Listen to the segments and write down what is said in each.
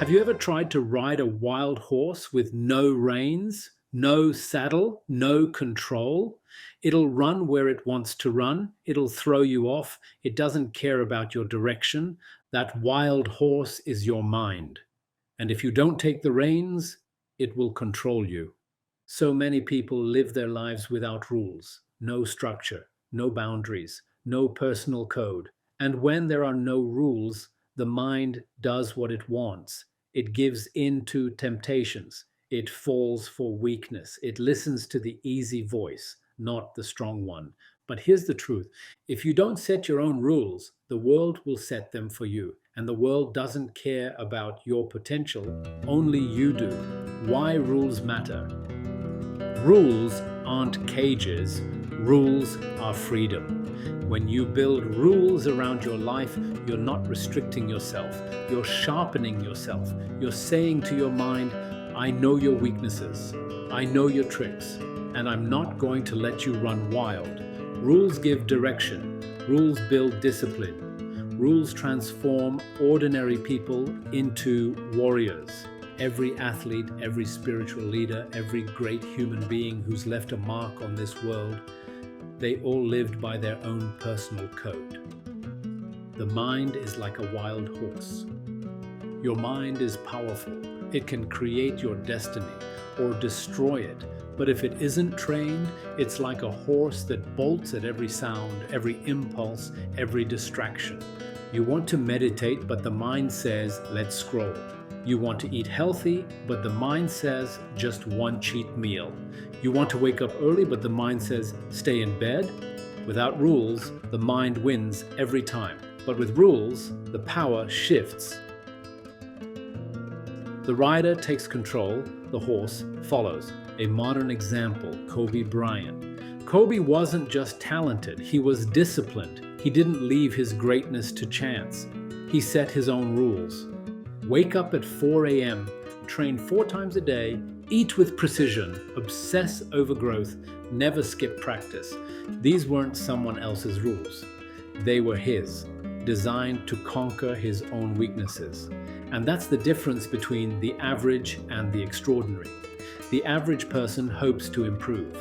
Have you ever tried to ride a wild horse with no reins, no saddle, no control? It'll run where it wants to run. It'll throw you off. It doesn't care about your direction. That wild horse is your mind. And if you don't take the reins, it will control you. So many people live their lives without rules, no structure, no boundaries, no personal code. And when there are no rules, the mind does what it wants. It gives in to temptations. It falls for weakness. It listens to the easy voice, not the strong one. But here's the truth: if you don't set your own rules, the world will set them for you. And the world doesn't care about your potential, only you do. Why rules matter? Rules aren't cages, rules are freedom. When you build rules around your life, you're not restricting yourself, you're sharpening yourself. You're saying to your mind, I know your weaknesses, I know your tricks, and I'm not going to let you run wild. Rules give direction, rules build discipline, rules transform ordinary people into warriors. Every athlete, every spiritual leader, every great human being who's left a mark on this world, they all lived by their own personal code. The mind is like a wild horse. Your mind is powerful. It can create your destiny or destroy it. But if it isn't trained, it's like a horse that bolts at every sound, every impulse, every distraction. You want to meditate, but the mind says, let's scroll. You want to eat healthy, but the mind says, just one cheat meal. You want to wake up early, but the mind says, stay in bed. Without rules, the mind wins every time. But with rules, the power shifts. The rider takes control, the horse follows. A modern example, Kobe Bryant. Kobe wasn't just talented, he was disciplined. He didn't leave his greatness to chance. He set his own rules. Wake up at 4 a.m., train 4 times a day, eat with precision, obsess over growth, never skip practice. These weren't someone else's rules. They were his, designed to conquer his own weaknesses. And that's the difference between the average and the extraordinary. The average person hopes to improve.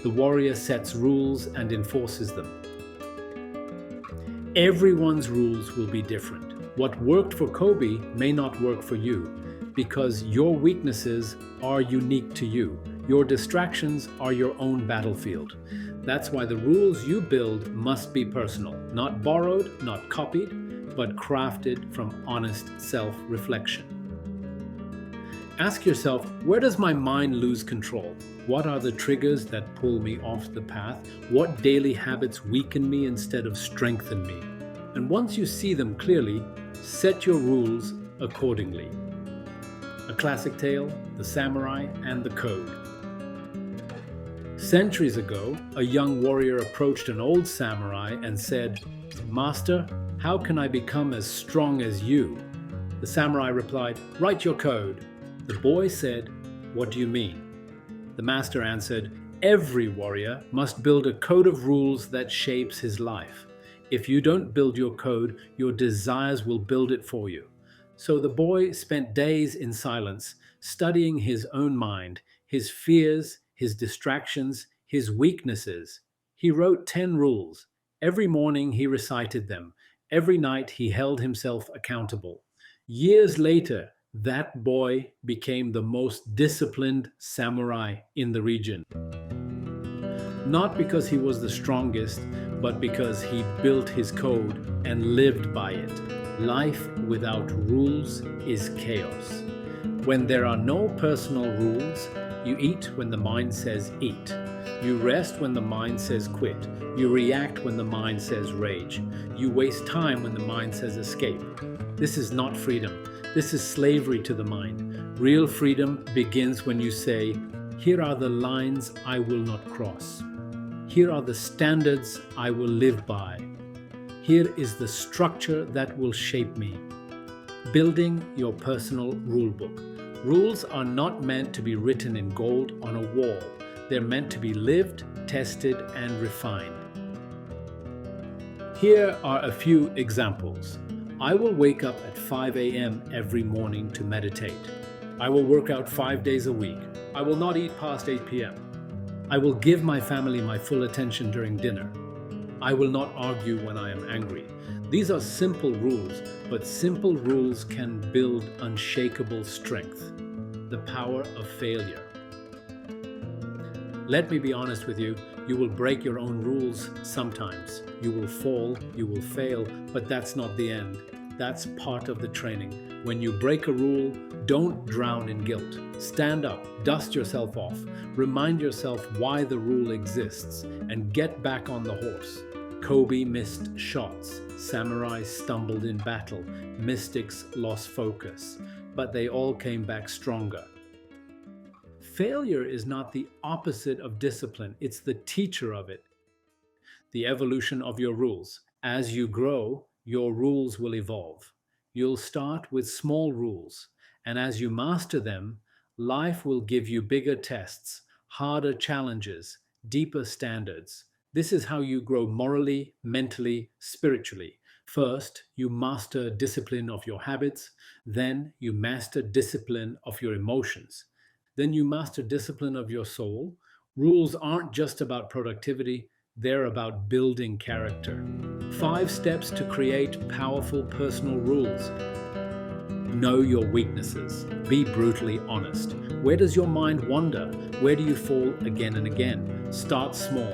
The warrior sets rules and enforces them. Everyone's rules will be different. What worked for Kobe may not work for you, because your weaknesses are unique to you. Your distractions are your own battlefield. That's why the rules you build must be personal, not borrowed, not copied, but crafted from honest self-reflection. Ask yourself, where does my mind lose control? What are the triggers that pull me off the path? What daily habits weaken me instead of strengthen me? And once you see them clearly, set your rules accordingly. A classic tale, the samurai and the code. Centuries ago, a young warrior approached an old samurai and said, "Master, how can I become as strong as you?" The samurai replied, "Write your code." The boy said, "What do you mean?" The master answered, "Every warrior must build a code of rules that shapes his life. If you don't build your code, your desires will build it for you." So the boy spent days in silence, studying his own mind, his fears, his distractions, his weaknesses. He wrote 10 rules. Every morning he recited them. Every night he held himself accountable. Years later, that boy became the most disciplined samurai in the region. Not because he was the strongest, but because he built his code and lived by it. Life without rules is chaos. When there are no personal rules, you eat when the mind says eat. You rest when the mind says quit. You react when the mind says rage. You waste time when the mind says escape. This is not freedom. This is slavery to the mind. Real freedom begins when you say, "Here are the lines I will not cross. Here are the standards I will live by. Here is the structure that will shape me." Building your personal rulebook. Rules are not meant to be written in gold on a wall. They're meant to be lived, tested, and refined. Here are a few examples. I will wake up at 5 a.m. every morning to meditate. I will work out 5 days a week. I will not eat past 8 p.m. I will give my family my full attention during dinner. I will not argue when I am angry. These are simple rules, but simple rules can build unshakable strength. The power of failure. Let me be honest with you, you will break your own rules sometimes. You will fall, you will fail, but that's not the end. That's part of the training. When you break a rule, don't drown in guilt. Stand up, dust yourself off, remind yourself why the rule exists, and get back on the horse. Kobe missed shots, samurais stumbled in battle, mystics lost focus, but they all came back stronger. Failure is not the opposite of discipline, it's the teacher of it. The evolution of your rules. As you grow, your rules will evolve. You'll start with small rules, and as you master them, life will give you bigger tests, harder challenges, deeper standards. This is how you grow morally, mentally, spiritually. First, you master discipline of your habits, then you master discipline of your emotions. Then you master discipline of your soul. Rules aren't just about productivity, they're about building character. 5 steps to create powerful personal rules. Know your weaknesses. Be brutally honest. Where does your mind wander? Where do you fall again and again? Start small.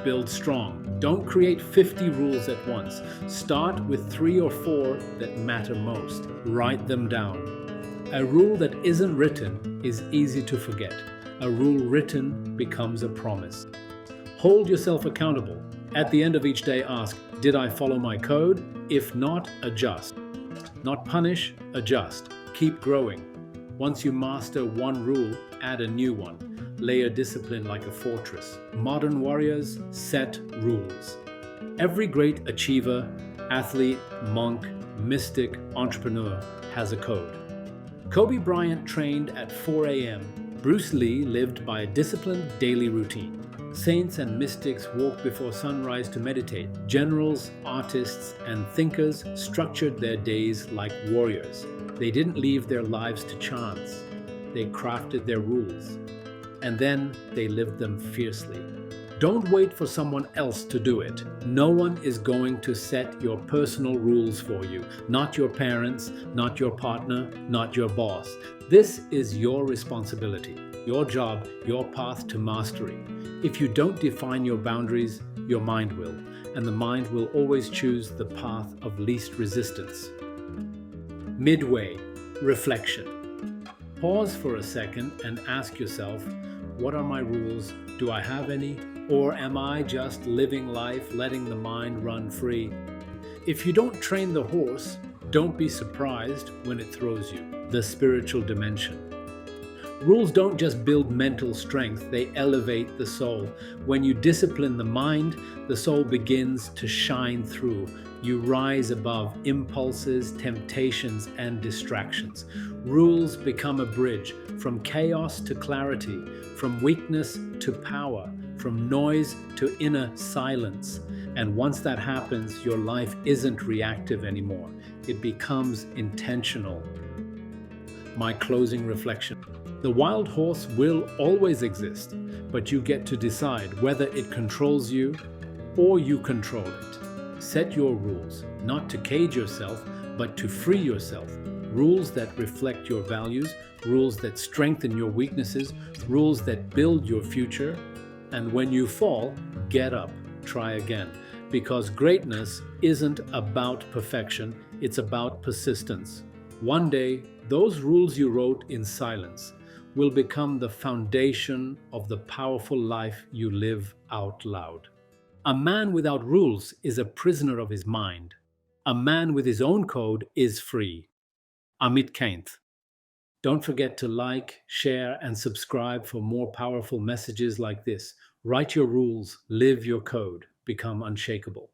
Build strong. Don't create 50 rules at once. Start with 3 or 4 that matter most. Write them down. A rule that isn't written is easy to forget. A rule written becomes a promise. Hold yourself accountable. At the end of each day, ask, did I follow my code? If not, adjust. Not punish, adjust. Keep growing. Once you master one rule, add a new one. Layer discipline like a fortress. Modern warriors set rules. Every great achiever, athlete, monk, mystic, entrepreneur has a code. Kobe Bryant trained at 4 a.m. Bruce Lee lived by a disciplined daily routine. Saints and mystics walked before sunrise to meditate. Generals, artists, and thinkers structured their days like warriors. They didn't leave their lives to chance. They crafted their rules. And then they lived them fiercely. Don't wait for someone else to do it. No one is going to set your personal rules for you. Not your parents, not your partner, not your boss. This is your responsibility, your job, your path to mastery. If you don't define your boundaries, your mind will, and the mind will always choose the path of least resistance. Midway, reflection. Pause for a second and ask yourself, what are my rules? Do I have any? Or am I just living life, letting the mind run free? If you don't train the horse, don't be surprised when it throws you. The spiritual dimension. Rules don't just build mental strength, they elevate the soul. When you discipline the mind, the soul begins to shine through. You rise above impulses, temptations, and distractions. Rules become a bridge from chaos to clarity, from weakness to power, from noise to inner silence. And once that happens, your life isn't reactive anymore. It becomes intentional. My closing reflection. The wild horse will always exist, but you get to decide whether it controls you or you control it. Set your rules, not to cage yourself, but to free yourself. Rules that reflect your values, rules that strengthen your weaknesses, rules that build your future. And when you fall, get up, try again. Because greatness isn't about perfection, it's about persistence. One day, those rules you wrote in silence will become the foundation of the powerful life you live out loud. A man without rules is a prisoner of his mind. A man with his own code is free. Amit Kainth. Don't forget to like, share, and subscribe for more powerful messages like this. Write your rules, live your code, become unshakable.